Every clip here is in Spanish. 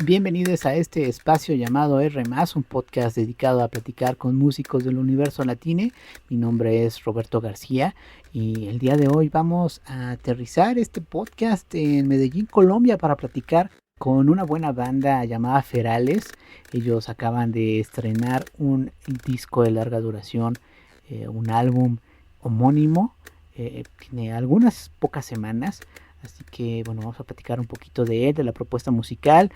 Bienvenidos a este espacio llamado R+, un podcast dedicado a platicar con músicos del universo latino. Mi nombre es Roberto García y el día de hoy vamos a aterrizar este podcast en Medellín, Colombia, para platicar con una buena banda llamada Ferales. Ellos acaban de estrenar un disco de larga duración, un álbum homónimo, tiene algunas pocas semanas. Así que bueno, vamos a platicar un poquito de él, de la propuesta musical.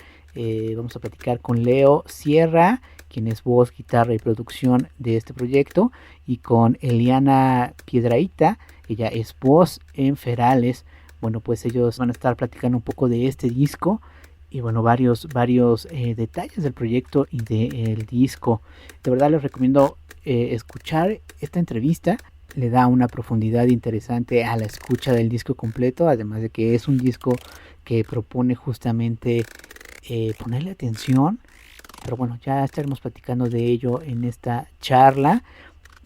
Vamos a platicar con Leo Sierra, quien es voz, guitarra y producción de este proyecto, y con Eliana Piedrahita, ella es voz en Ferales. Bueno, pues ellos van a estar platicando un poco de este disco y bueno, varios detalles del proyecto y del disco. De verdad les recomiendo escuchar esta entrevista. Le da una profundidad interesante a la escucha del disco completo, además de que es un disco que propone justamente ponerle atención, pero bueno, ya estaremos platicando de ello en esta charla.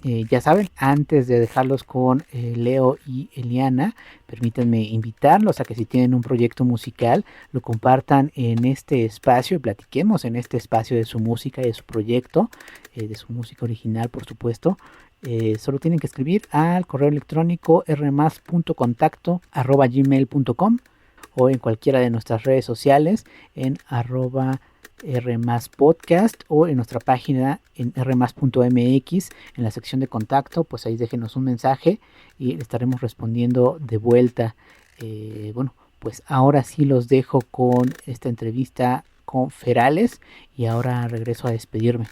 Ya saben, antes de dejarlos con Leo y Eliana, permítanme invitarlos a que si tienen un proyecto musical, lo compartan en este espacio y platiquemos en este espacio de su música y de su proyecto, de su música original, por supuesto. Solo tienen que escribir al correo electrónico rmas.contacto@gmail.com o en cualquiera de nuestras redes sociales en @rmaspodcast o en nuestra página en rmas.mx en la sección de contacto. Pues ahí déjenos un mensaje y estaremos respondiendo de vuelta. Bueno, pues ahora sí los dejo con esta entrevista con Ferales y ahora regreso a despedirme.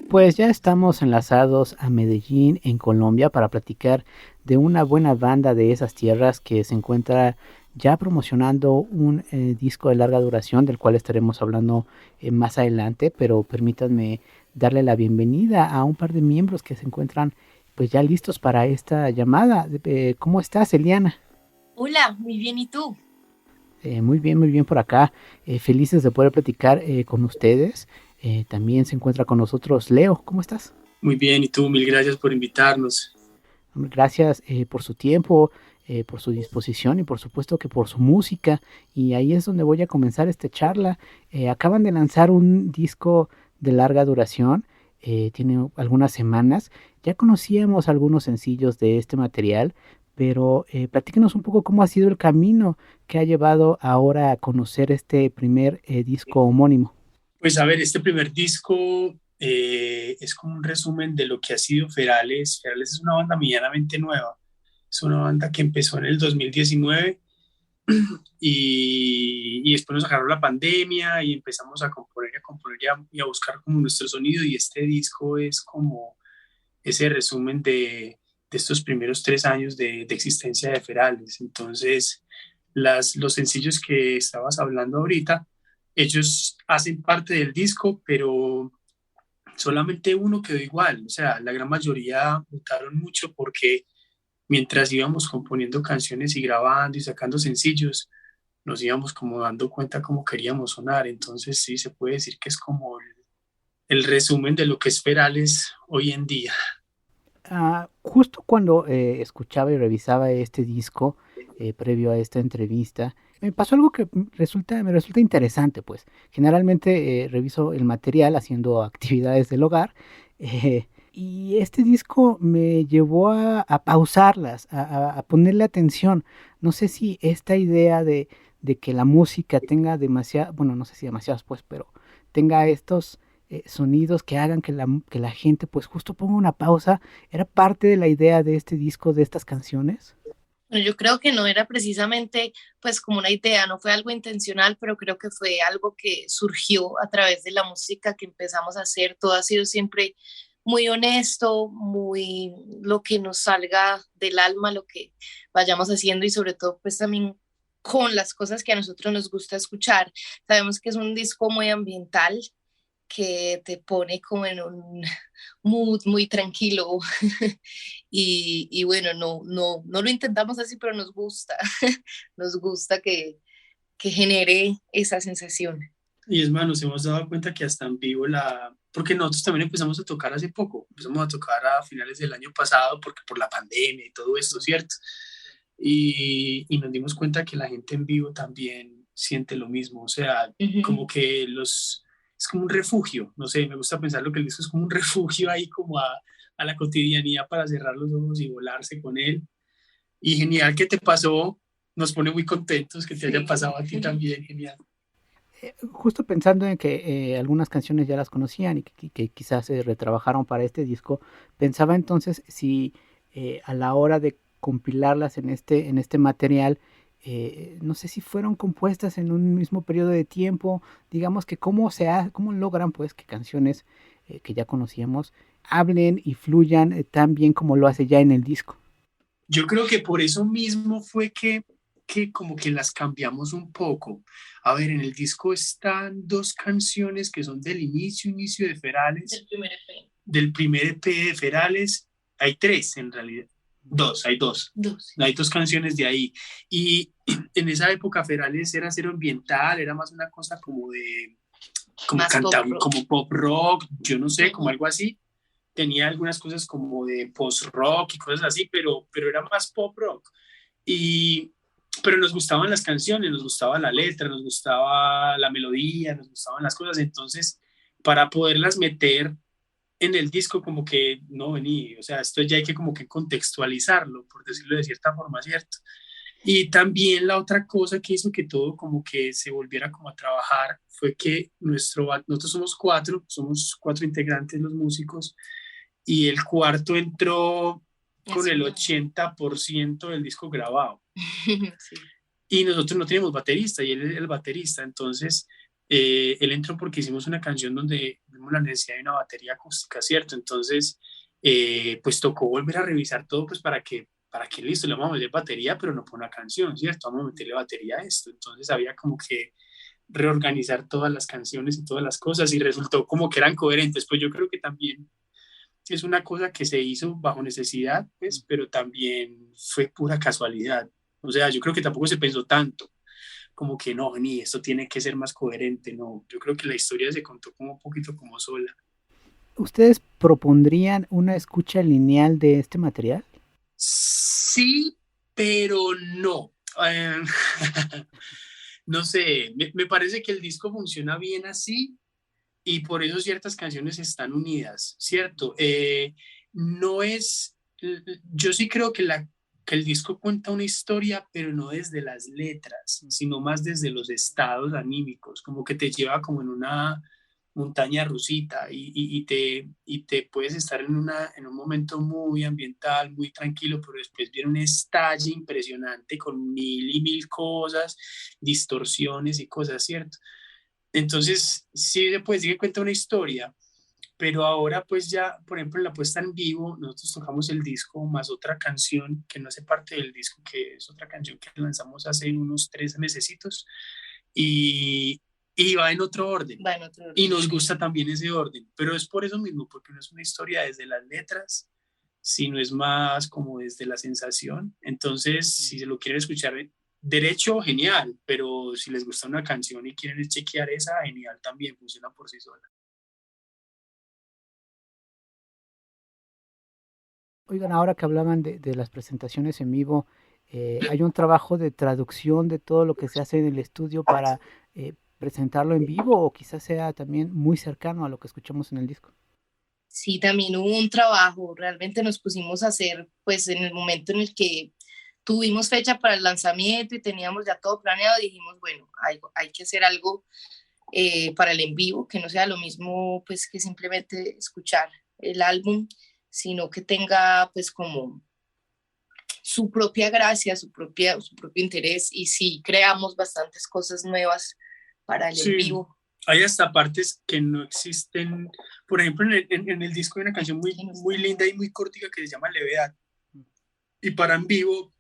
Pues ya estamos enlazados a Medellín, en Colombia, para platicar de una buena banda de esas tierras que se encuentra ya promocionando un disco de larga duración, del cual estaremos hablando más adelante, pero permítanme darle la bienvenida a un par de miembros que se encuentran pues ya listos para esta llamada. ¿Cómo estás, Eliana? Hola, muy bien, ¿y tú? Muy bien por acá. Felices de poder platicar con ustedes. También se encuentra con nosotros Leo. ¿Cómo estás? Muy bien, y tú, mil gracias por invitarnos. Gracias por su tiempo, por su disposición y por supuesto que por su música. Y ahí es donde voy a comenzar esta charla. Acaban de lanzar un disco de larga duración. Tiene algunas semanas. Ya conocíamos algunos sencillos de este material, pero platíquenos un poco cómo ha sido el camino que ha llevado ahora a conocer este primer disco homónimo. Pues a ver, este primer disco es como un resumen de lo que ha sido Ferales. Ferales es una banda medianamente nueva. Es una banda que empezó en el 2019 y después nos agarró la pandemia y empezamos a componer y a buscar como nuestro sonido, y este disco es como ese resumen de estos primeros 3 años de existencia de Ferales. Entonces, los sencillos que estabas hablando ahorita, ellos hacen parte del disco, pero solamente uno quedó igual. O sea, la gran mayoría votaron mucho porque mientras íbamos componiendo canciones y grabando y sacando sencillos, nos íbamos como dando cuenta cómo queríamos sonar. Entonces sí, se puede decir que es como el resumen de lo que es Ferales hoy en día. Justo cuando escuchaba y revisaba este disco, previo a esta entrevista, me pasó algo que me resulta interesante, pues. Generalmente reviso el material haciendo actividades del hogar, y este disco me llevó a pausarlas, a ponerle atención. No sé si esta idea de que la música tenga demasiado, bueno, no sé si demasiados, pues, pero tenga estos sonidos que hagan que la gente pues justo ponga una pausa, ¿era parte de la idea de este disco, de estas canciones? Bueno, yo creo que no era precisamente pues como una idea, no fue algo intencional, pero creo que fue algo que surgió a través de la música que empezamos a hacer. Todo ha sido siempre muy honesto, muy lo que nos salga del alma, lo que vayamos haciendo y sobre todo pues también con las cosas que a nosotros nos gusta escuchar. Sabemos que es un disco muy ambiental, que te pone como en un mood muy tranquilo y bueno, no lo intentamos así, pero nos gusta, nos gusta que genere esa sensación. Y es más, nos hemos dado cuenta que hasta en vivo porque nosotros también empezamos a tocar hace poco, empezamos a tocar a finales del año pasado, porque por la pandemia y todo esto, ¿cierto? Y nos dimos cuenta que la gente en vivo también siente lo mismo, o sea, como que es como un refugio, no sé, me gusta pensar lo que el disco es como un refugio ahí como a la cotidianidad para cerrar los ojos y volarse con él. Y genial que te pasó, nos pone muy contentos que te haya pasado a ti también, genial. Justo pensando en que algunas canciones ya las conocían y que quizás se retrabajaron para este disco, pensaba entonces si a la hora de compilarlas en este material, no sé si fueron compuestas en un mismo periodo de tiempo, digamos que cómo logran pues que canciones que ya conocíamos hablen y fluyan tan bien como lo hace ya en el disco. Yo creo que por eso mismo fue que como que las cambiamos un poco. A ver, en el disco están dos canciones que son del inicio de Ferales. Del primer EP. Del primer EP de Ferales. Hay tres en realidad. Hay dos. Hay dos canciones de ahí. Y en esa época Ferales era cero ambiental, era más una cosa como de... como cantar, como pop rock, yo no sé, como algo así. Tenía algunas cosas como de post-rock y cosas así, pero era más pop rock. Pero nos gustaban las canciones, nos gustaba la letra, nos gustaba la melodía, nos gustaban las cosas. Entonces, para poderlas meter en el disco, como que no vení, o sea, esto ya hay que como que contextualizarlo, por decirlo de cierta forma, ¿cierto? Y también la otra cosa que hizo que todo como que se volviera como a trabajar fue que nosotros somos cuatro integrantes los músicos, y el cuarto entró con el 80% del disco grabado. Sí. Y nosotros no teníamos baterista y él es el baterista, entonces él entró porque hicimos una canción donde vimos la necesidad de una batería acústica, ¿cierto? Entonces, pues tocó volver a revisar todo, pues para que listo, le vamos a meter batería, pero no por una canción, ¿cierto? Vamos a meterle batería a esto. Entonces había como que reorganizar todas las canciones y todas las cosas y resultó como que eran coherentes. Pues yo creo que también es una cosa que se hizo bajo necesidad, pues, pero también fue pura casualidad. O sea, yo creo que tampoco se pensó tanto, como que no, ni esto tiene que ser más coherente, no. Yo creo que la historia se contó como un poquito como sola. ¿Ustedes propondrían una escucha lineal de este material? Sí, pero no. No sé, me parece que el disco funciona bien así, y por eso ciertas canciones están unidas, ¿cierto? No es, yo sí creo que el disco cuenta una historia, pero no desde las letras, sino más desde los estados anímicos, como que te lleva como en una montaña rusita y te puedes estar en un momento muy ambiental, muy tranquilo, pero después viene un estalle impresionante con mil y mil cosas, distorsiones y cosas, ¿cierto? Entonces, sí se puede decir que cuenta una historia, pero ahora pues ya, por ejemplo, en la puesta en vivo, nosotros tocamos el disco más otra canción que no hace parte del disco, que es otra canción que lanzamos hace unos 3 mesecitos, y, y va en otro orden. Y nos gusta también ese orden, pero es por eso mismo, porque no es una historia desde las letras, sino es más como desde la sensación. Entonces, si se lo quieren escuchar derecho, genial, pero si les gusta una canción y quieren chequear esa, genial, también funciona por sí sola. Oigan, ahora que hablaban de las presentaciones en vivo, ¿hay un trabajo de traducción de todo lo que se hace en el estudio para presentarlo en vivo, o quizás sea también muy cercano a lo que escuchamos en el disco? Sí, también hubo un trabajo, realmente nos pusimos a hacer, pues en el momento en el que tuvimos fecha para el lanzamiento y teníamos ya todo planeado, dijimos, bueno, hay que hacer algo para el en vivo, que no sea lo mismo pues que simplemente escuchar el álbum, sino que tenga pues como su propia gracia, su propio interés, y sí creamos bastantes cosas nuevas para el en vivo. Hay hasta partes que no existen. Por ejemplo, en el disco hay una canción muy linda y muy cortica que se llama Levedad. Y para en vivo,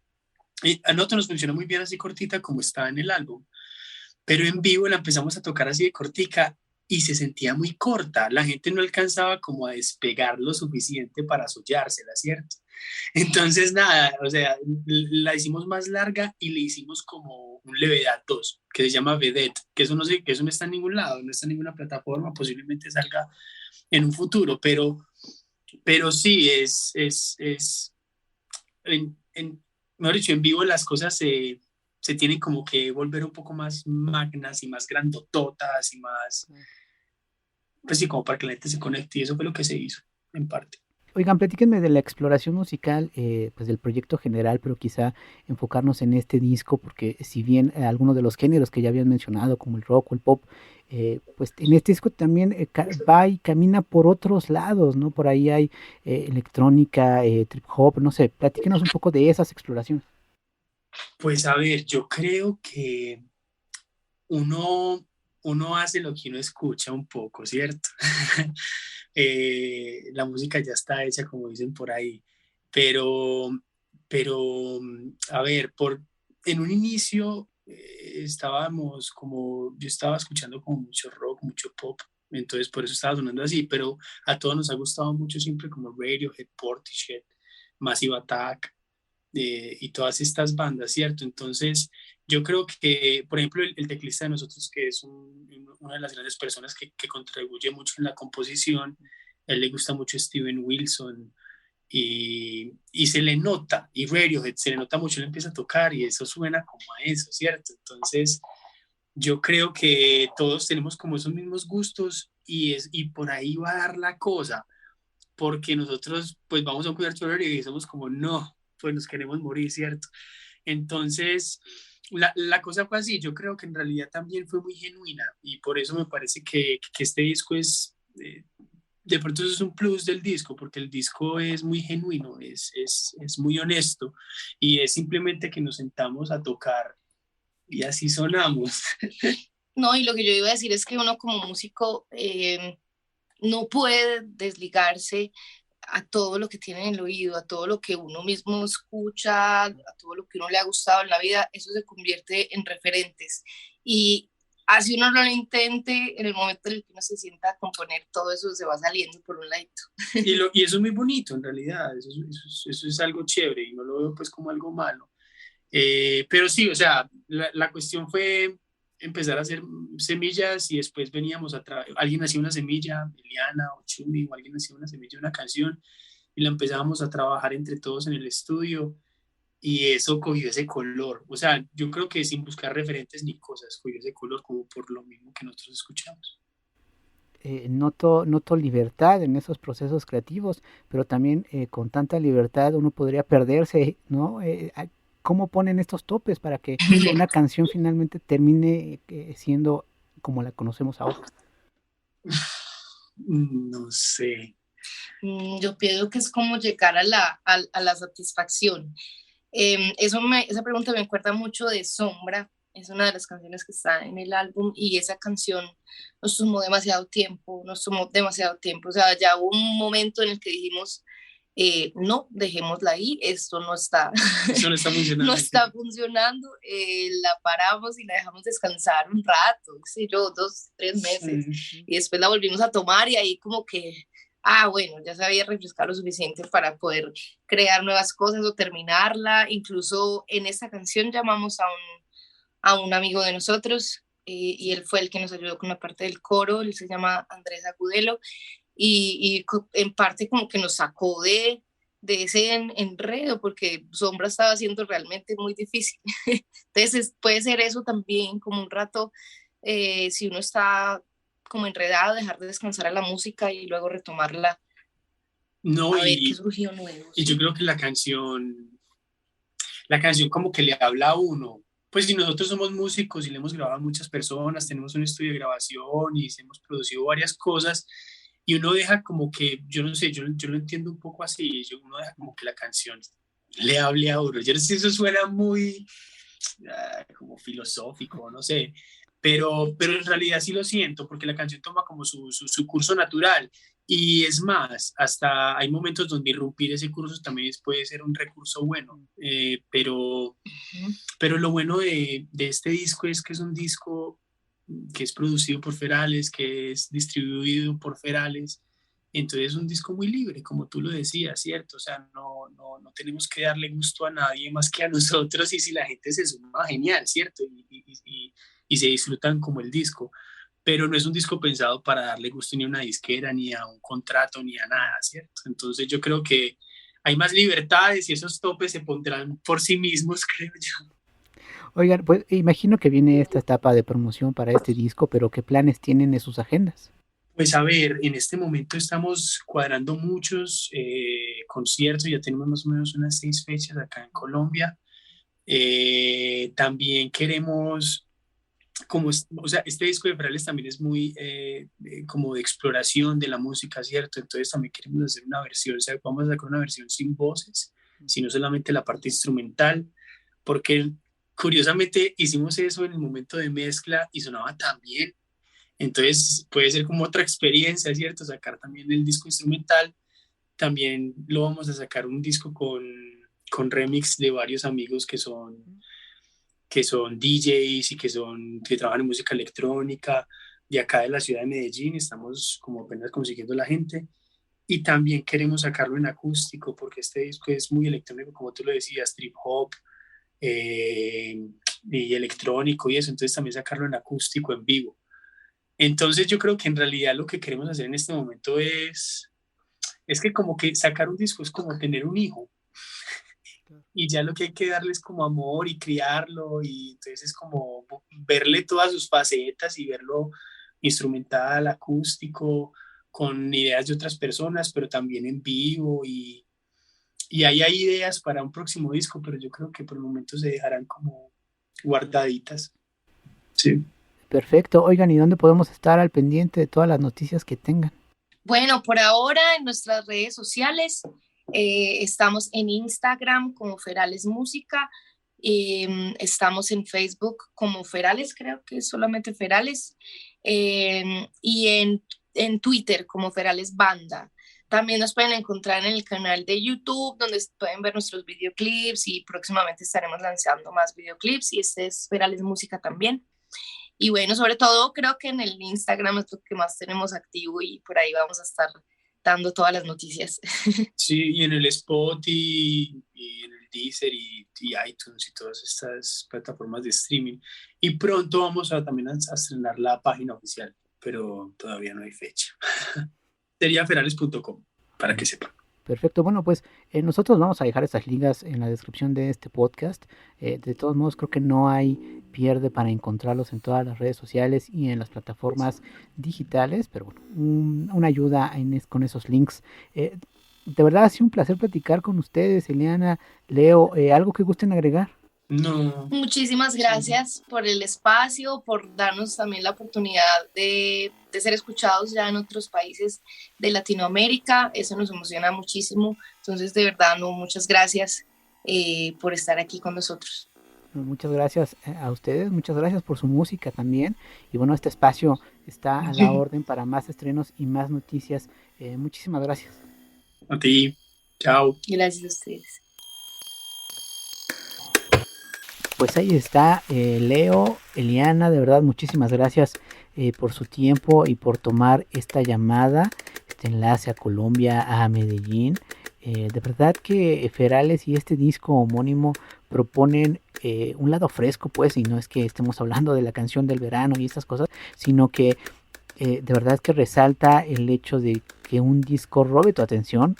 a nosotros nos funciona muy bien así cortita como está en el álbum. Pero en vivo la empezamos a tocar así de cortica y se sentía muy corta. La gente no alcanzaba como a despegar lo suficiente para sollársela, ¿cierto? Entonces, nada, o sea, la hicimos más larga y le hicimos como un Levedad 2, que se llama Vedette, que eso no sé, que eso no está en ningún lado, no está en ninguna plataforma, posiblemente salga en un futuro, pero sí, mejor dicho, en vivo las cosas se tienen como que volver un poco más magnas y más grandototas y más, pues sí, como para que la gente se conecte, y eso fue lo que se hizo, en parte. Oigan, platíquenme de la exploración musical, pues del proyecto general, pero quizá enfocarnos en este disco, porque si bien algunos de los géneros que ya habían mencionado, como el rock o el pop, pues en este disco también va y camina por otros lados, ¿no? Por ahí hay electrónica, trip hop, no sé, platíquenos un poco de esas exploraciones. Pues a ver, yo creo que uno hace lo que uno escucha un poco, ¿cierto? La música ya está hecha, como dicen por ahí, pero, pero a ver, en un inicio estábamos como, yo estaba escuchando como mucho rock, mucho pop, entonces por eso estaba sonando así, pero a todos nos ha gustado mucho siempre como Radiohead, Portishead, Massive Attack, y todas estas bandas, ¿cierto? Entonces, yo creo que, por ejemplo, el teclista de nosotros, que es una de las grandes personas que contribuye mucho en la composición, a él le gusta mucho Steven Wilson y se le nota, y Radiohead se le nota mucho, él empieza a tocar y eso suena como a eso, ¿cierto? Entonces, yo creo que todos tenemos como esos mismos gustos y por ahí va a dar la cosa, porque nosotros pues vamos a un concierto y somos como, no, pues nos queremos morir, ¿cierto? Entonces, la cosa fue así, yo creo que en realidad también fue muy genuina y por eso me parece que este disco es, de pronto eso es un plus del disco, porque el disco es muy genuino, es muy honesto y es simplemente que nos sentamos a tocar y así sonamos. No, y lo que yo iba a decir es que uno como músico no puede desligarse a todo lo que tiene en el oído, a todo lo que uno mismo escucha, a todo lo que uno le ha gustado en la vida, eso se convierte en referentes. Y así uno no lo intente, en el momento en el que uno se sienta a componer, todo eso se va saliendo por un ladito. Y eso es muy bonito en realidad, eso es algo chévere y no lo veo pues como algo malo. Pero sí, o sea, la cuestión fue empezar a hacer semillas y después veníamos alguien hacía una semilla, Eliana o Chumi o alguien hacía una semilla, una canción y la empezábamos a trabajar entre todos en el estudio y eso cogió ese color. O sea, yo creo que sin buscar referentes ni cosas, cogió ese color como por lo mismo que nosotros escuchamos. Noto libertad en esos procesos creativos, pero también con tanta libertad uno podría perderse, ¿no? ¿Cómo ponen estos topes para que una canción finalmente termine siendo como la conocemos ahora? No sé. Yo pienso que es como llegar a la satisfacción. Esa pregunta me acuerda mucho de Sombra, es una de las canciones que está en el álbum y esa canción nos tomó demasiado tiempo, o sea, ya hubo un momento en el que dijimos, no, dejémosla ahí, esto no está, Eso no está funcionando. no está funcionando, la paramos y la dejamos descansar un rato, qué sé yo, 2, 3 meses, y después la volvimos a tomar y ahí como que bueno, ya se había refrescado lo suficiente para poder crear nuevas cosas o terminarla. Incluso en esta canción llamamos a un amigo de nosotros y él fue el que nos ayudó con la parte del coro, él se llama Andrés Agudelo y en parte como que nos sacó de ese enredo porque Sombra estaba siendo realmente muy difícil. Entonces puede ser eso también, como un rato, si uno está como enredado, dejar de descansar a la música y luego retomarla. No, a ver qué surgió nuevo. Y yo creo que la canción como que le habla a uno. Pues si nosotros somos músicos y le hemos grabado a muchas personas, tenemos un estudio de grabación y hemos producido varias cosas, y uno deja como que, yo no sé, yo lo entiendo un poco así, uno deja como que la canción le hable a uno. Yo no sé si eso suena muy como filosófico, no sé, pero en realidad sí lo siento, porque la canción toma como su curso natural. Y es más, hasta hay momentos donde irrumpir ese curso también puede ser un recurso bueno, pero lo bueno de este disco es que es un disco que es producido por Ferales, que es distribuido por Ferales, entonces es un disco muy libre, como tú lo decías, ¿cierto? O sea, no tenemos que darle gusto a nadie más que a nosotros y si la gente se suma, genial, ¿cierto? Y se disfrutan como el disco. pero no es un disco pensado para darle gusto ni a una disquera, ni a un contrato, ni a nada, ¿cierto? Entonces yo creo que hay más libertades y esos topes se pondrán por sí mismos, creo yo. Oigan, pues imagino que viene esta etapa de promoción para este disco, pero ¿qué planes tienen en sus agendas? Pues a ver, en este momento estamos cuadrando muchos conciertos, ya tenemos más o menos unas 6 fechas acá en Colombia. También queremos, o sea, este disco de Ferales también es muy como de exploración de la música, ¿cierto? Entonces también queremos hacer una versión, o sea, vamos a sacar una versión sin voces, sino solamente la parte instrumental, porque curiosamente hicimos eso en el momento de mezcla y sonaba tan bien. Entonces puede ser como otra experiencia, ¿cierto? Sacar también el disco instrumental. También lo vamos a sacar un disco con remix de varios amigos que son DJs y que trabajan en música electrónica de acá de la ciudad de Medellín. Estamos como apenas consiguiendo la gente. Y también queremos sacarlo en acústico porque este disco es muy electrónico, como tú lo decías, trip hop y electrónico y eso. Entonces también sacarlo en acústico, en vivo. Entonces yo creo que en realidad lo que queremos hacer en este momento es que como que sacar un disco es como tener un hijo y ya lo que hay que darle es como amor y criarlo y entonces es como verle todas sus facetas y verlo instrumental, acústico, con ideas de otras personas, pero también en vivo y ahí hay ideas para un próximo disco, pero yo creo que por el momento se dejarán como guardaditas. Sí. Perfecto. Oigan, ¿y dónde podemos estar al pendiente de todas las noticias que tengan? Bueno, por ahora en nuestras redes sociales estamos en Instagram como Ferales Música, estamos en Facebook como Ferales, creo que es solamente Ferales, y en Twitter como Ferales Banda. También nos pueden encontrar en el canal de YouTube, donde pueden ver nuestros videoclips y próximamente estaremos lanzando más videoclips y este es Ferales Música también. Y bueno, sobre todo creo que en el Instagram es lo que más tenemos activo y por ahí vamos a estar dando todas las noticias. Sí, y en el Spotify y en el Deezer y iTunes y todas estas plataformas de streaming. Y pronto vamos también a estrenar la página oficial, pero todavía no hay fecha. Sería ferales.com, para que sepan. Perfecto, bueno, pues nosotros vamos a dejar estas ligas en la descripción de este podcast. De todos modos, creo que no hay pierde para encontrarlos en todas las redes sociales y en las plataformas digitales, pero bueno, una ayuda con esos links. De verdad ha sido un placer platicar con ustedes, Eliana, Leo, ¿algo que gusten agregar? No. Muchísimas gracias por el espacio, por darnos también la oportunidad de ser escuchados ya en otros países de Latinoamérica. Eso nos emociona muchísimo. Entonces, de verdad, muchas gracias por estar aquí con nosotros. Muchas gracias a ustedes, muchas gracias por su música también. Y bueno, este espacio está a la orden para más estrenos y más noticias. Muchísimas gracias. A ti. Chao. Gracias a ustedes. Pues ahí está, Leo, Eliana, de verdad muchísimas gracias por su tiempo y por tomar esta llamada, este enlace a Colombia, a Medellín. De verdad que Ferales y este disco homónimo proponen un lado fresco, pues, y no es que estemos hablando de la canción del verano y estas cosas, sino que de verdad que resalta el hecho de que un disco robe tu atención.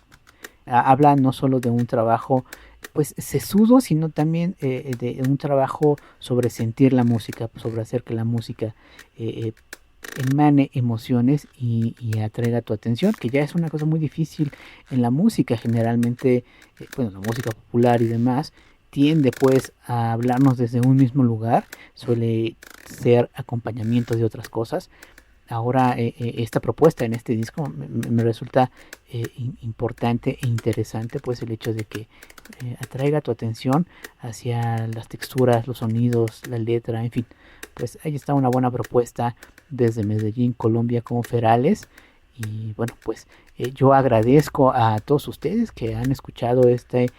Habla no solo de un trabajo pues sesudo, sino también de un trabajo sobre sentir la música, sobre hacer que la música emane emociones y atraiga tu atención, que ya es una cosa muy difícil en la música. Generalmente, bueno, la música popular y demás tiende pues a hablarnos desde un mismo lugar, suele ser acompañamiento de otras cosas. Ahora esta propuesta en este disco me resulta importante e interesante, pues el hecho de que atraiga tu atención hacia las texturas, los sonidos, la letra, en fin, pues ahí está una buena propuesta desde Medellín, Colombia, como Ferales. Y bueno, pues yo agradezco a todos ustedes que han escuchado este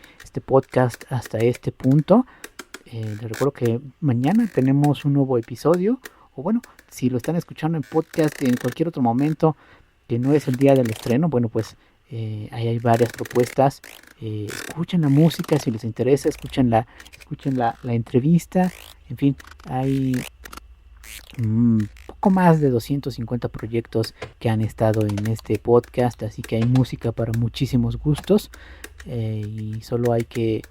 podcast hasta este punto. Les recuerdo que mañana tenemos un nuevo episodio, o bueno, si lo están escuchando en podcast en cualquier otro momento que no es el día del estreno, bueno, pues ahí hay varias propuestas. Escuchen la música si les interesa, escuchen la entrevista, en fin, hay poco más de 250 proyectos que han estado en este podcast, así que hay música para muchísimos gustos, y solo hay que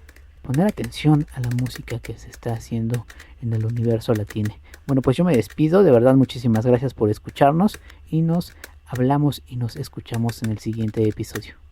poner atención a la música que se está haciendo en el universo latino. Bueno, pues yo me despido, de verdad muchísimas gracias por escucharnos y nos hablamos y nos escuchamos en el siguiente episodio.